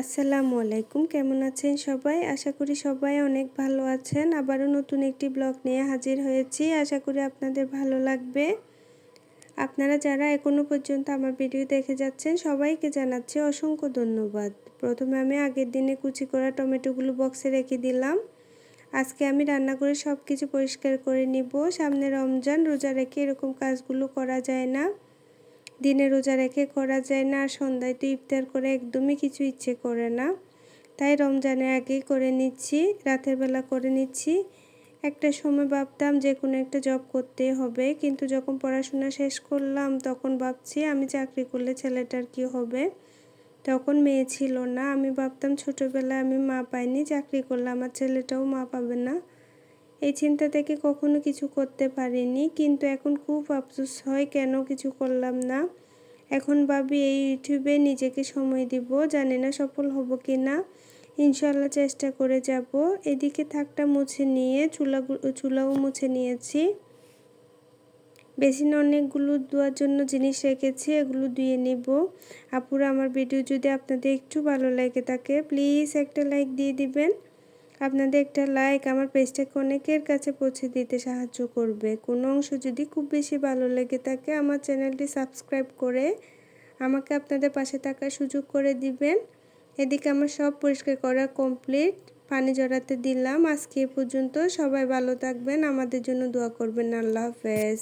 আসসালামু আলাইকুম, কেমন আছেন সবাই? আশা করি সবাই অনেক ভালো আছেন। আবারও নতুন একটি ব্লগ নিয়ে হাজির হয়েছি। আশা করি আপনাদের ভালো লাগবে। আপনারা যারা এখনো পর্যন্ত আমার ভিডিও দেখে যাচ্ছেন সবাইকে জানাচ্ছি অসংখ্য ধন্যবাদ। প্রথমে আমি আগের দিনে কুচি করা টমেটোগুলো বক্সে রেখে দিলাম। আজকে আমি রান্না করে সব কিছু পরিষ্কার করে নিব। সামনে রমজান, রোজা রেখে এরকম কাজগুলো করা যায় না। দিনে রোজা রেখে করা যায় না, আর সন্ধ্যায় তো ইফতার করে একদমই কিছু ইচ্ছে করে না। তাই রমজানের আগেই করে নিচ্ছি, রাতের বেলা করে নিচ্ছি। একটা সময় ভাবতাম যে কোনো একটা জব করতেই হবে, কিন্তু যখন পড়াশোনা শেষ করলাম তখন ভাবছি আমি চাকরি করলে ছেলেটার কি হবে। তখন মেয়ে ছিল না, আমি ভাবতাম ছোটোবেলায় আমি মা পাইনি, চাকরি করলে আমার ছেলেটাও মা পাবে না। এই চিন্তা থেকে কখনো কিছু করতে পারিনি, কিন্তু এখন খুব আফসোস হয় কেন কিছু করলাম না। এখন ভাবি এই ইউটিউবে নিজেকে সময় দিব, জানি না সফল হব কি না। ইনশাল্লাহ চেষ্টা করে যাব। এদিকে থাকটা মুছে নিয়ে চুলাও মুছে নিয়েছি। বেসিনে অনেকগুলো ধোয়ার জন্য জিনিস রেখেছি, এগুলো ধুয়ে নিব। আপুরা, আমার ভিডিও যদি আপনাদের একটু ভালো লাগে থাকে প্লিজ একটা লাইক দিয়ে দিবেন। আপনাদের একটা লাইক আমার পেজটাকে অনেকের কাছে পৌঁছে দিতে সাহায্য করবে। কোনো অংশ যদি খুব বেশি ভালো লেগে থাকে আমার চ্যানেলটি সাবস্ক্রাইব করে আমাকে আপনাদের পাশে থাকার সুযোগ করে দিবেন। এদিকে আমার সব পরিষ্কার করা কমপ্লিট, পানি জড়াতে দিলাম। আজকে এ পর্যন্ত, সবাই ভালো থাকবেন, আমাদের জন্য দোয়া করবেন। আল্লাহ হাফেজ।